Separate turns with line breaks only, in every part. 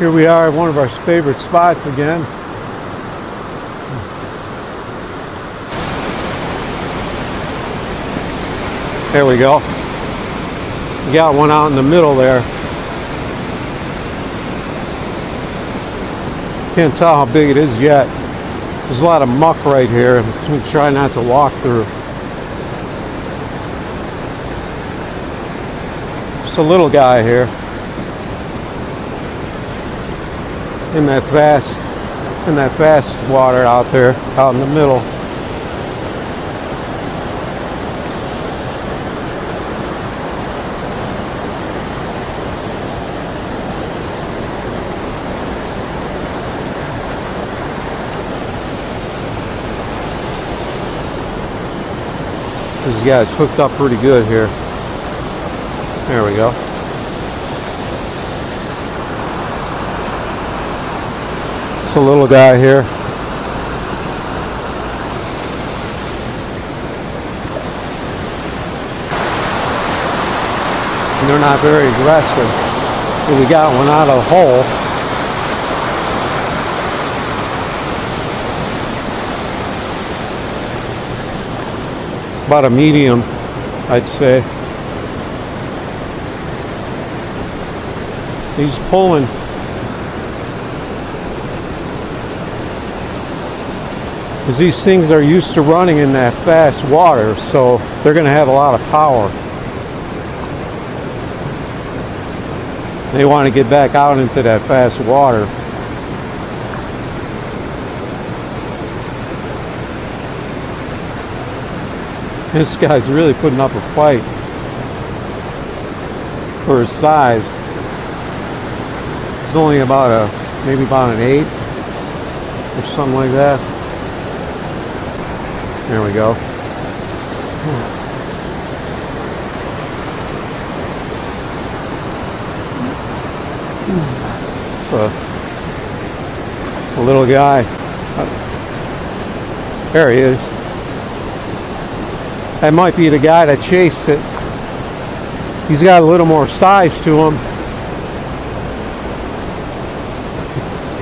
Here we are at one of our favorite spots again. There we go. We got one out in the middle there. Can't tell how big it is yet. There's a lot of muck right here. I'm going to try not to walk through. Just a little guy here. In that fast water out there, out in the middle. This guy's hooked up pretty good here. There we go. It's a little guy here. And they're not very aggressive. But we got one out of the hole. About a medium, I'd say. He's pulling. Because these things are used to running in that fast water, so they're going to have a lot of power. They want to get back out into that fast water. This guy's really putting up a fight for his size. He's only about maybe about an 8 or something like that. There we go. It's a little guy. There he is. That might be the guy that chased it. He's got a little more size to him.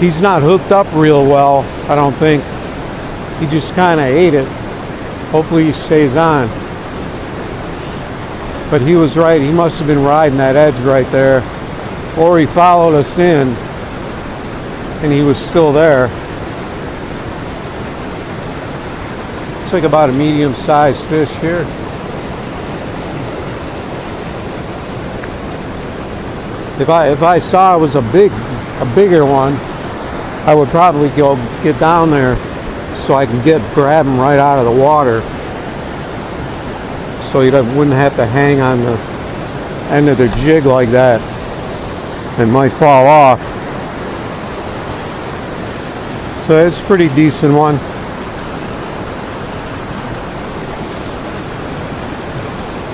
He's not hooked up real well, I don't think. He just kind of ate it. Hopefully he stays on. But he was right. He must have been riding that edge right there. Or he followed us in and he was still there. It's like about a medium-sized fish here. If I saw it was a bigger one, I would probably go get down there so I can grab him right out of the water, so you wouldn't have to hang on the end of the jig like that. It might fall off. So it's a pretty decent one.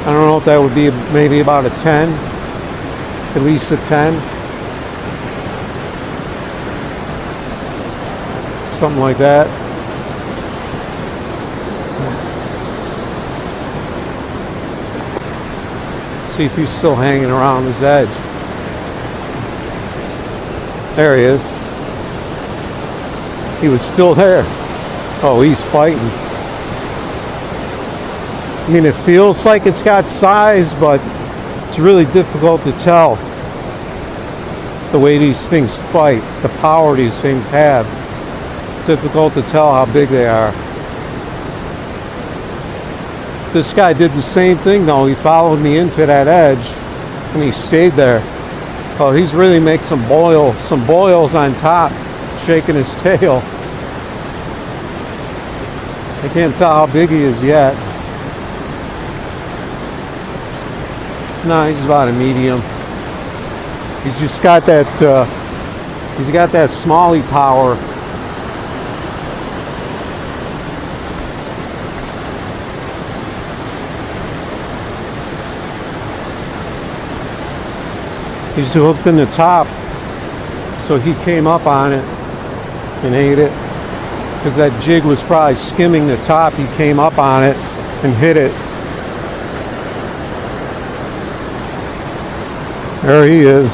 I don't know if that would be maybe about a 10, at least a 10. Something like that. See if he's still hanging around his edge. There he is. He was still there. Oh, he's fighting. I mean, it feels like it's got size, but it's really difficult to tell the way these things fight, the power these things have. It's difficult to tell how big they are. This guy did the same thing though. He followed me into that edge and he stayed there. Oh, he's really making some boils on top, shaking his tail. I can't tell how big he is yet. No, he's about a medium. He's just got that smallie power. He's hooked in the top, so he came up on it and ate it. Because that jig was probably skimming the top, he came up on it and hit it. There he is.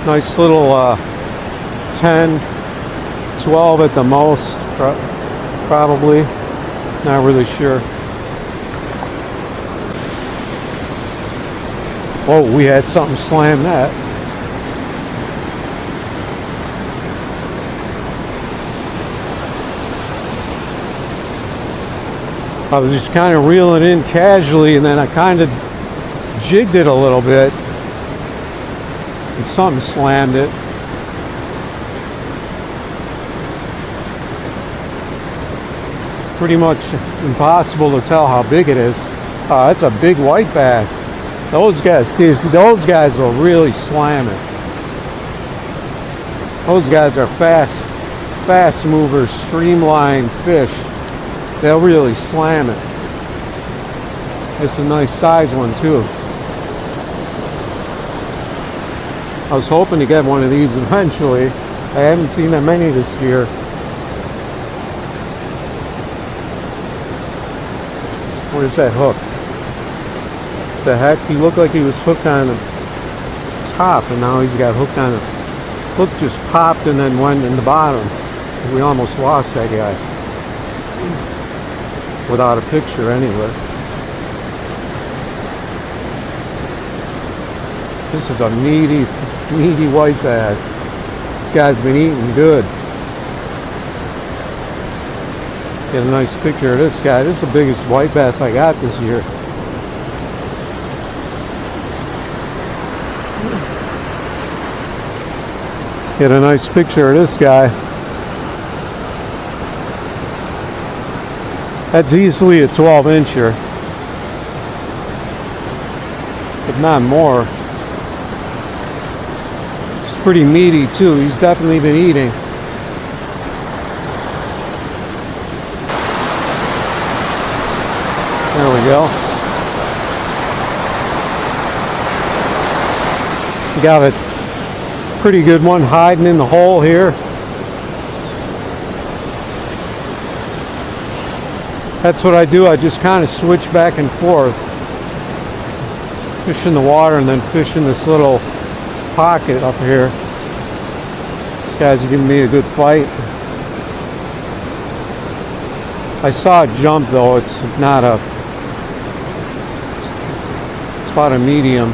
Nice little 10, 12 at the most, probably. Not really sure. Oh, we had something slam that. I was just kind of reeling in casually, and then I kind of jigged it a little bit, and something slammed it. Pretty much impossible to tell how big it is. That's a big white bass. Those guys, see, those guys will really slam it. Those guys are fast movers, streamlined fish. They'll really slam it. It's a nice size one too. I was hoping to get one of these eventually. I haven't seen that many this year. Where's that hook? The heck? He looked like he was hooked on the top, and now he's got hooked on the hook. Just popped and then went in the bottom. We almost lost that guy without a picture anywhere. This is a meaty white bass. This guy's been eating good. Get a nice picture of this guy. This is the biggest white bass I got this year. Get a nice picture of this guy. That's easily a 12-incher, if not more. It's pretty meaty too. He's definitely been eating. There we go. Got a pretty good one hiding in the hole here. That's what I do. I just kind of switch back and forth. Fish in the water and then fish in this little pocket up here. This guy's giving me a good fight. I saw it jump though. It's not a... It's about a medium.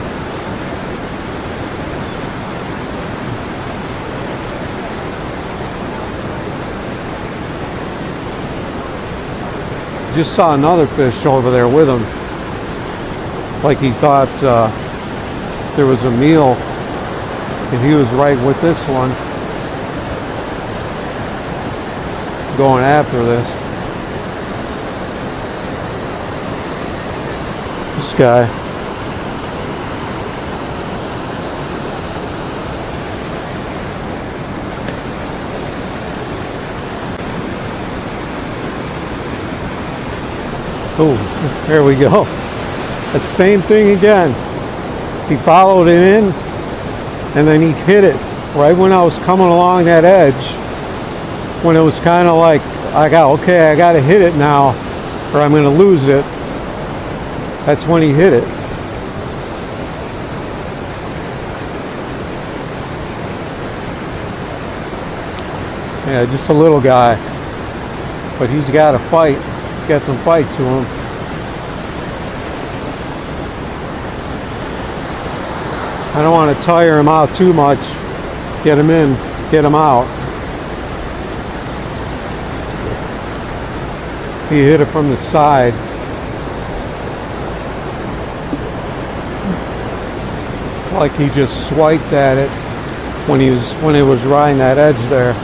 Just saw another fish over there with him, like he thought there was a meal, and he was right with this one, going after this guy. Oh, there we go. That same thing again. He followed it in, and then he hit it right when I was coming along that edge. When it was kind of like, I got to hit it now, or I'm going to lose it. That's when he hit it. Yeah, just a little guy, but he's got a fight. He's got some fight to him. I don't want to tire him out too much. Get him in, get him out. He hit it from the side. Like he just swiped at it when it was riding that edge there.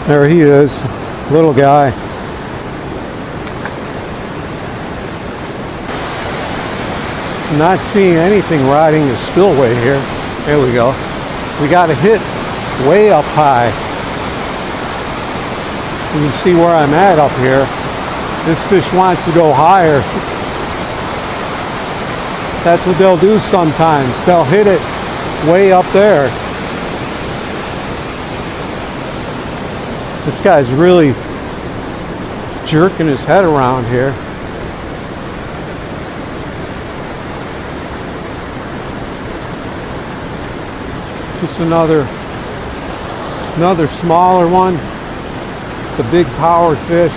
There he is, little guy. Not seeing anything riding the spillway here. There we go. We got a hit way up high. You can see where I'm at up here. This fish wants to go higher. That's what they'll do sometimes. They'll hit it way up there. This guy's really jerking his head around here. Just another smaller one. The big power fish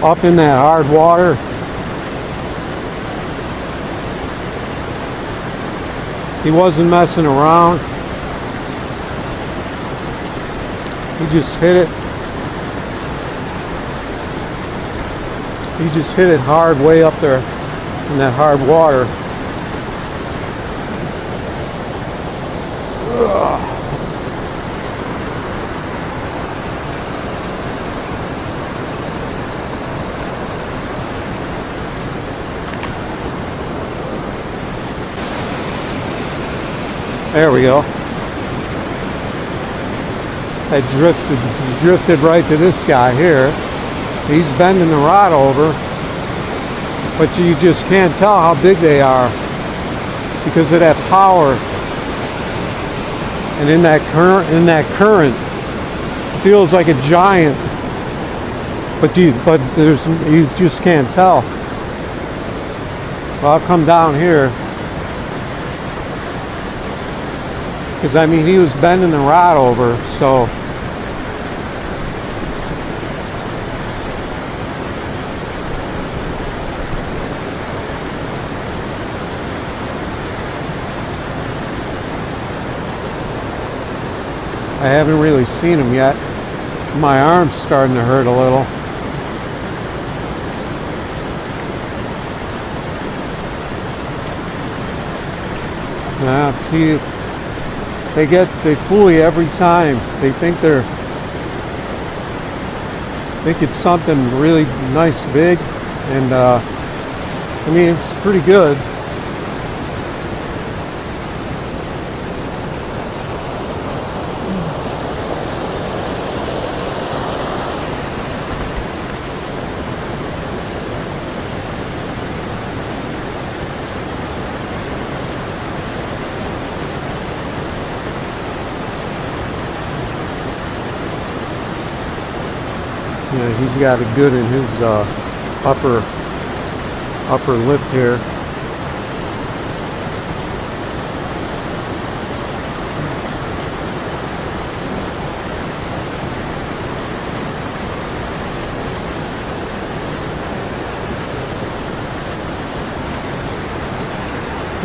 up in that hard water. He wasn't messing around. He just hit it. He just hit it hard way up there in that hard water. Ugh. There we go. I drifted right to this guy here. He's bending the rod over, but you just can't tell how big they are because of that power. And in that current, it feels like a giant, but you just can't tell. Well, I'll come down here. Because I mean, he was bending the rod over, so I haven't really seen him yet. My arm's starting to hurt a little. Now, see. They fool you every time. They think it's something really nice, big, and I mean, it's pretty good. Yeah, he's got it good in his upper lip here.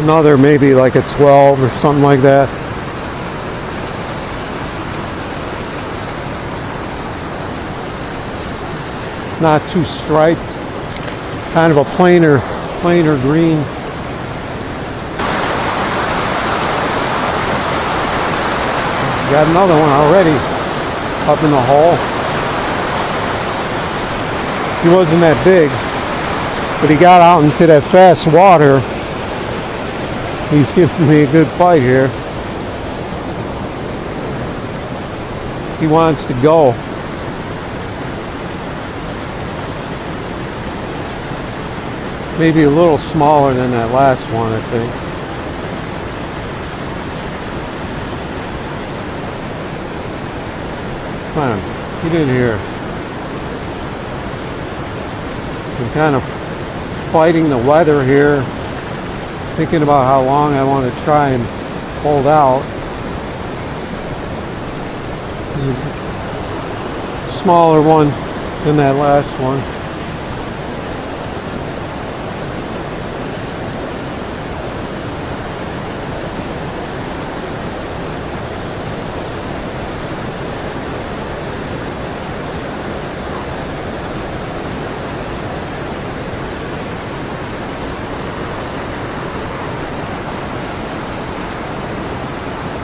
Another maybe like a 12 or something like that. Not too striped, kind of a plainer green. Got another one already up in the hole. He wasn't that big, but he got out into that fast water. He's giving me a good fight here. He wants to go. Maybe a little smaller than that last one, I think. Come on, get in here. I'm kind of fighting the weather here, thinking about how long I want to try and hold out. There's a smaller one than that last one.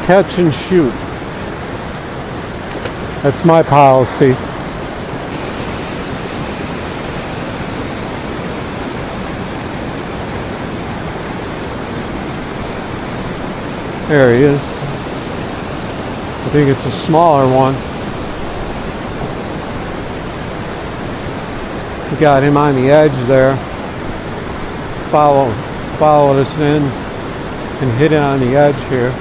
Catch and shoot. That's my policy. There he is. I think it's a smaller one. We got him on the edge there. Followed us in and hit it on the edge here.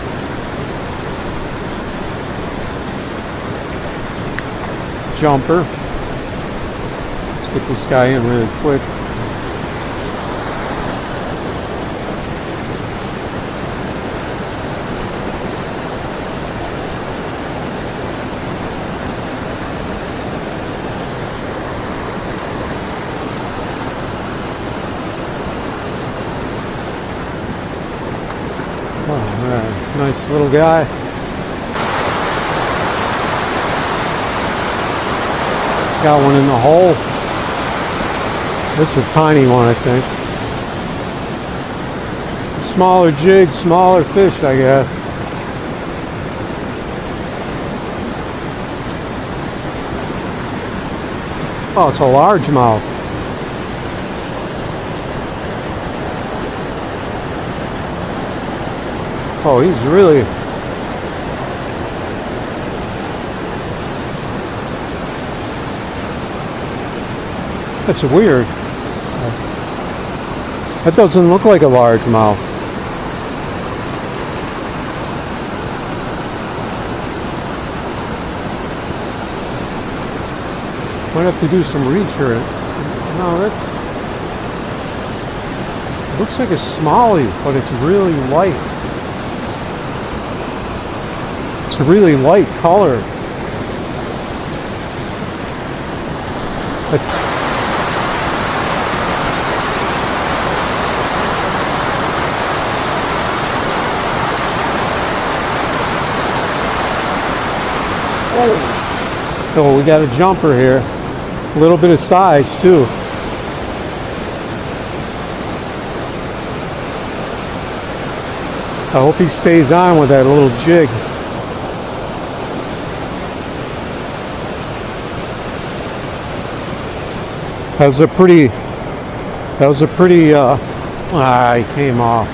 Jumper. Let's get this guy in really quick. Nice little guy. Got one in the hole. This is a tiny one, I think. Smaller jig, smaller fish, I guess. Oh, it's a largemouth. Oh, he's really... That's weird. That doesn't look like a largemouth. Might have to do some research. No, that's... It looks like a smallmouth, but it's really light. It's a really light color. So we got a jumper here. A little bit of size too. I hope he stays on with that little jig. That was a pretty, he came off.